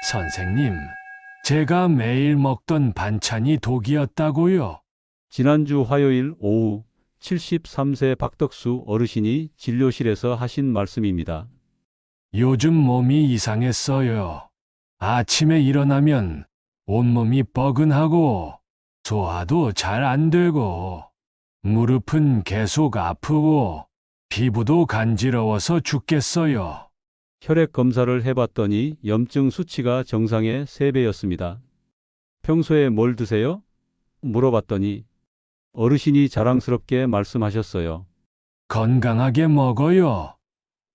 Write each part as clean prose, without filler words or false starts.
선생님, 제가 매일 먹던 반찬이 독이었다고요. 지난주 화요일 오후 73세 박덕수 어르신이 진료실에서 하신 말씀입니다. 요즘 몸이 이상했어요. 아침에 일어나면 온몸이 뻐근하고 소화도 잘 안 되고 무릎은 계속 아프고 피부도 간지러워서 죽겠어요. 혈액 검사를 해봤더니 염증 수치가 정상의 3배였습니다. 평소에 뭘 드세요? 물어봤더니 어르신이 자랑스럽게 말씀하셨어요. 건강하게 먹어요.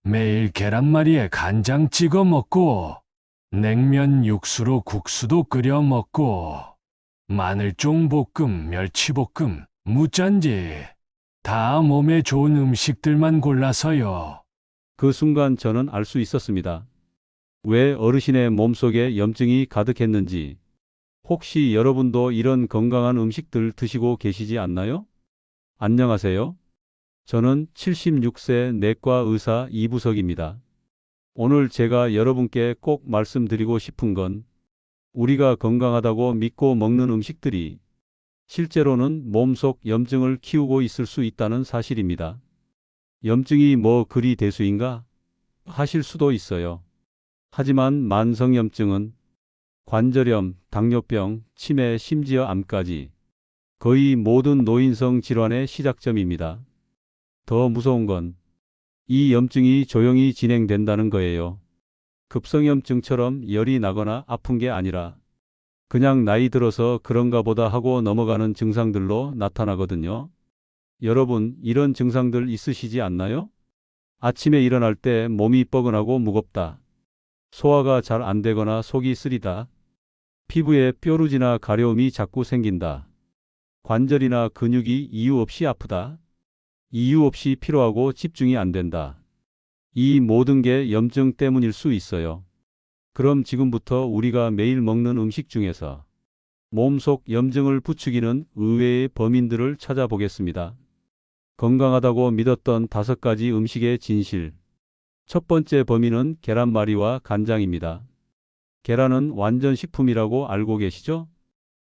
매일 계란말이에 간장 찍어 먹고 냉면 육수로 국수도 끓여 먹고 마늘종 볶음, 멸치볶음, 무짠지 다 몸에 좋은 음식들만 골라서요. 그 순간 저는 알 수 있었습니다. 왜 어르신의 몸속에 염증이 가득했는지. 혹시 여러분도 이런 건강한 음식들 드시고 계시지 않나요? 안녕하세요. 저는 76세 내과 의사 이부석입니다. 오늘 제가 여러분께 꼭 말씀드리고 싶은 건 우리가 건강하다고 믿고 먹는 음식들이 실제로는 몸속 염증을 키우고 있을 수 있다는 사실입니다. 염증이 뭐 그리 대수인가? 하실 수도 있어요. 하지만 만성염증은 관절염, 당뇨병, 치매, 심지어 암까지 거의 모든 노인성 질환의 시작점입니다. 더 무서운 건 이 염증이 조용히 진행된다는 거예요. 급성염증처럼 열이 나거나 아픈 게 아니라 그냥 나이 들어서 그런가 보다 하고 넘어가는 증상들로 나타나거든요. 여러분, 이런 증상들 있으시지 않나요? 아침에 일어날 때 몸이 뻐근하고 무겁다. 소화가 잘 안 되거나 속이 쓰리다. 피부에 뾰루지나 가려움이 자꾸 생긴다. 관절이나 근육이 이유 없이 아프다. 이유 없이 피로하고 집중이 안 된다. 이 모든 게 염증 때문일 수 있어요. 그럼 지금부터 우리가 매일 먹는 음식 중에서 몸속 염증을 부추기는 의외의 범인들을 찾아보겠습니다. 건강하다고 믿었던 5가지 음식의 진실. 첫 번째 범인은 계란말이와 간장입니다. 계란은 완전 식품이라고 알고 계시죠?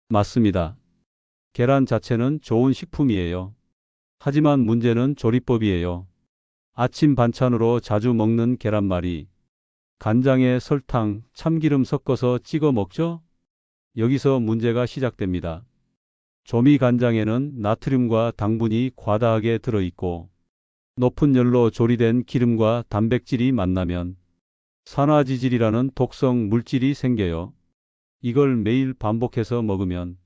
맞습니다. 계란 자체는 좋은 식품이에요. 하지만 문제는 조리법이에요. 아침 반찬으로 자주 먹는 계란말이. 간장에 설탕, 참기름 섞어서 찍어 먹죠? 여기서 문제가 시작됩니다. 조미 간장에는 나트륨과 당분이 과다하게 들어있고 높은 열로 조리된 기름과 단백질이 만나면 산화지질이라는 독성 물질이 생겨요. 이걸 매일 반복해서 먹으면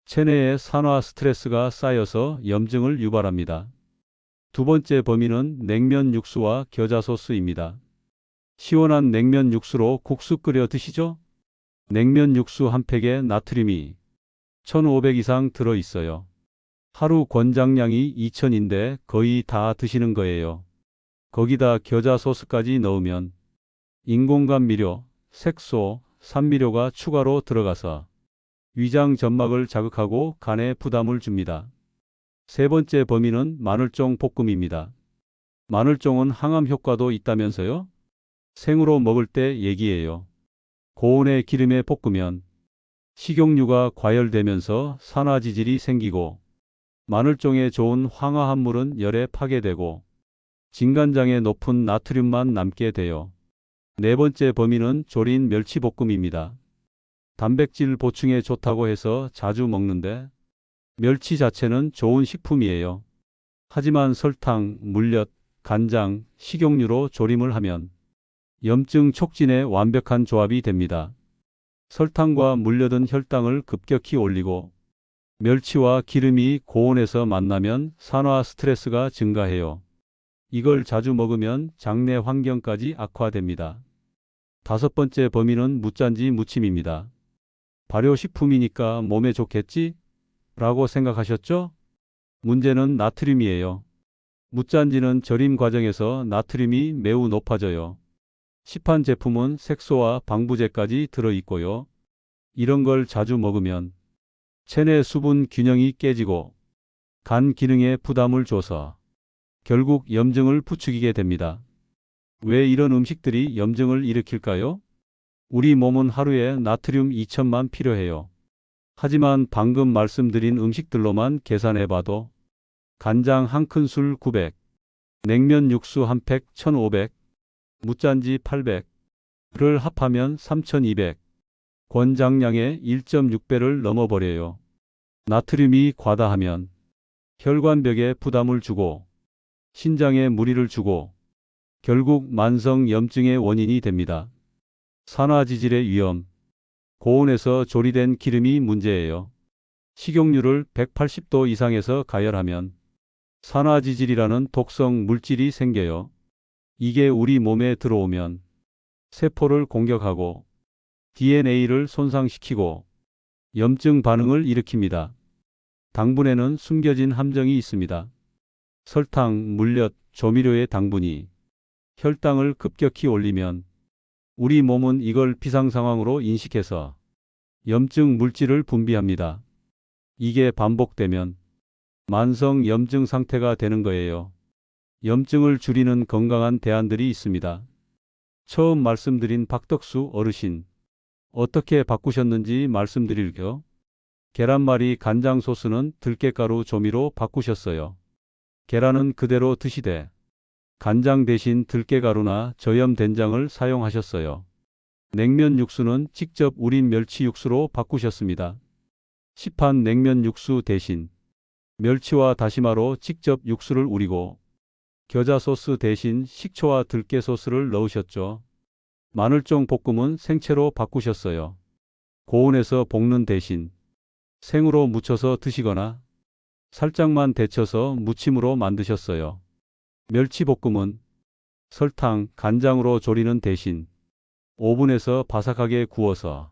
체내에 산화 스트레스가 쌓여서 염증을 유발합니다. 두 번째 범인은 냉면 육수와 겨자 소스입니다. 시원한 냉면 육수로 국수 끓여 드시죠? 냉면 육수 한 팩에 나트륨이 1500 이상 들어 있어요. 하루 권장량이 2000인데 거의 다 드시는 거예요. 거기다 겨자 소스까지 넣으면 인공감미료, 색소, 산미료가 추가로 들어가서 위장 점막을 자극하고 간에 부담을 줍니다. 세 번째 범인은 마늘종 볶음입니다. 마늘종은 항암 효과도 있다면서요? 생으로 먹을 때 얘기예요. 고온의 기름에 볶으면 식용유가 과열되면서 산화지질이 생기고 마늘종에 좋은 황화합물은 열에 파괴되고 진간장에 높은 나트륨만 남게 돼요. 네 번째 범인은 조린 멸치볶음입니다. 단백질 보충에 좋다고 해서 자주 먹는데 멸치 자체는 좋은 식품이에요. 하지만 설탕, 물엿, 간장, 식용유로 조림을 하면 염증 촉진에 완벽한 조합이 됩니다. 설탕과 물엿은 혈당을 급격히 올리고 멸치와 기름이 고온에서 만나면 산화 스트레스가 증가해요. 이걸 자주 먹으면 장내 환경까지 악화됩니다. 다섯 번째 범인은 무짠지 무침입니다. 발효식품이니까 몸에 좋겠지? 라고 생각하셨죠? 문제는 나트륨이에요. 무짠지는 절임 과정에서 나트륨이 매우 높아져요. 시판 제품은 색소와 방부제까지 들어있고요. 이런 걸 자주 먹으면 체내 수분 균형이 깨지고 간 기능에 부담을 줘서 결국 염증을 부추기게 됩니다. 왜 이런 음식들이 염증을 일으킬까요? 우리 몸은 하루에 나트륨 2천만 필요해요. 하지만 방금 말씀드린 음식들로만 계산해봐도 간장 한 큰술 900, 냉면 육수 한 팩 1500, 무짠지 800를 합하면 3200, 권장량의 1.6배를 넘어버려요. 나트륨이 과다하면 혈관벽에 부담을 주고 신장에 무리를 주고 결국 만성 염증의 원인이 됩니다. 산화지질의 위험, 고온에서 조리된 기름이 문제예요. 식용유를 180도 이상에서 가열하면 산화지질이라는 독성 물질이 생겨요. 이게 우리 몸에 들어오면 세포를 공격하고 DNA를 손상시키고 염증 반응을 일으킵니다. 당분에는 숨겨진 함정이 있습니다. 설탕, 물엿, 조미료의 당분이 혈당을 급격히 올리면 우리 몸은 이걸 비상상황으로 인식해서 염증 물질을 분비합니다. 이게 반복되면 만성 염증 상태가 되는 거예요. 염증을 줄이는 건강한 대안들이 있습니다. 처음 말씀드린 박덕수 어르신, 어떻게 바꾸셨는지 말씀드릴게요. 계란말이 간장 소스는 들깨가루 조미로 바꾸셨어요. 계란은 그대로 드시되 간장 대신 들깨가루나 저염 된장을 사용하셨어요. 냉면 육수는 직접 우린 멸치 육수로 바꾸셨습니다. 시판 냉면 육수 대신 멸치와 다시마로 직접 육수를 우리고 겨자 소스 대신 식초와 들깨 소스를 넣으셨죠. 마늘종 볶음은 생채로 바꾸셨어요. 고온에서 볶는 대신 생으로 무쳐서 드시거나 살짝만 데쳐서 무침으로 만드셨어요. 멸치볶음은 설탕, 간장으로 조리는 대신 오븐에서 바삭하게 구워서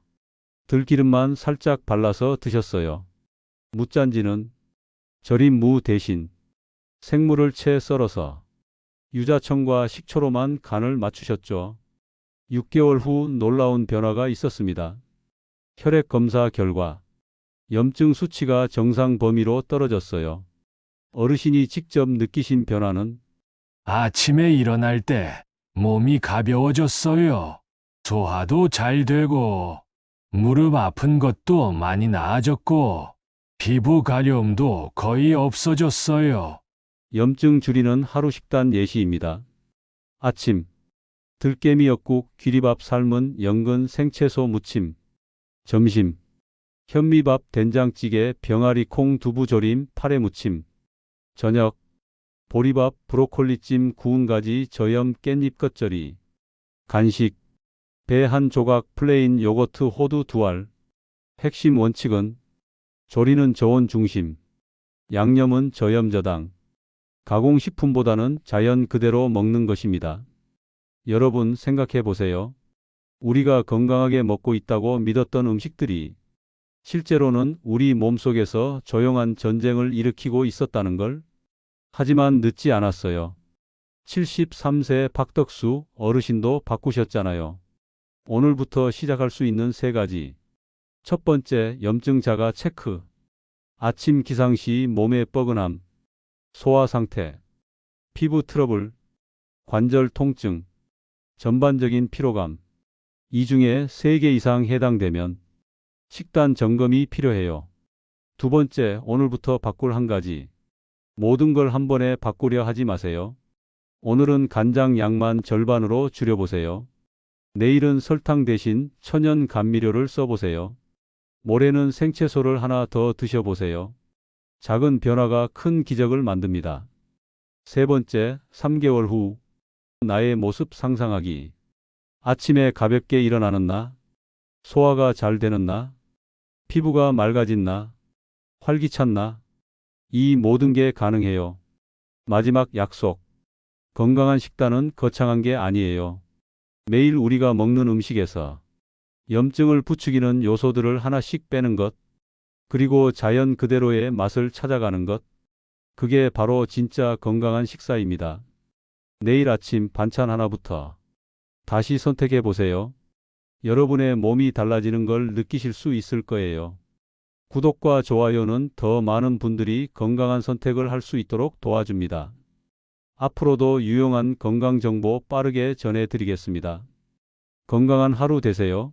들기름만 살짝 발라서 드셨어요. 무짠지는 절인 무 대신 생무를 채 썰어서 유자청과 식초로만 간을 맞추셨죠. 6개월 후 놀라운 변화가 있었습니다. 혈액 검사 결과 염증 수치가 정상 범위로 떨어졌어요. 어르신이 직접 느끼신 변화는 아침에 일어날 때 몸이 가벼워졌어요. 소화도 잘 되고, 무릎 아픈 것도 많이 나아졌고, 피부 가려움도 거의 없어졌어요. 염증 줄이는 하루 식단 예시입니다. 아침 들깨미역국, 귀리밥 삶은 연근 생채소 무침. 점심 현미밥 된장찌개 병아리 콩 두부조림 파래 무침. 저녁 보리밥 브로콜리찜 구운 가지 저염 깻잎 겉절이. 간식 배 한 조각 플레인 요거트 호두 2알. 핵심 원칙은 조리는 저온 중심, 양념은 저염 저당, 가공식품보다는 자연 그대로 먹는 것입니다. 여러분 생각해 보세요. 우리가 건강하게 먹고 있다고 믿었던 음식들이 실제로는 우리 몸속에서 조용한 전쟁을 일으키고 있었다는 걸. 하지만 늦지 않았어요. 73세 박덕수 어르신도 바꾸셨잖아요. 오늘부터 시작할 수 있는 3가지. 첫 번째, 염증 자가 체크. 아침 기상 시 몸의 뻐근함, 소화 상태, 피부 트러블, 관절 통증, 전반적인 피로감. 이 중에 3개 이상 해당되면 식단 점검이 필요해요. 두 번째, 오늘부터 바꿀 한 가지. 모든 걸 한 번에 바꾸려 하지 마세요. 오늘은 간장 양만 절반으로 줄여보세요. 내일은 설탕 대신 천연 감미료를 써보세요. 모레는 생채소를 하나 더 드셔보세요. 작은 변화가 큰 기적을 만듭니다. 세 번째, 3개월 후 나의 모습 상상하기. 아침에 가볍게 일어나는 나, 소화가 잘 되는 나, 피부가 맑아진 나, 활기찬 나. 이 모든 게 가능해요. 마지막 약속. 건강한 식단은 거창한 게 아니에요. 매일 우리가 먹는 음식에서 염증을 부추기는 요소들을 하나씩 빼는 것, 그리고 자연 그대로의 맛을 찾아가는 것. 그게 바로 진짜 건강한 식사입니다. 내일 아침 반찬 하나부터 다시 선택해 보세요. 여러분의 몸이 달라지는 걸 느끼실 수 있을 거예요. 구독과 좋아요는 더 많은 분들이 건강한 선택을 할 수 있도록 도와줍니다. 앞으로도 유용한 건강 정보 빠르게 전해드리겠습니다. 건강한 하루 되세요.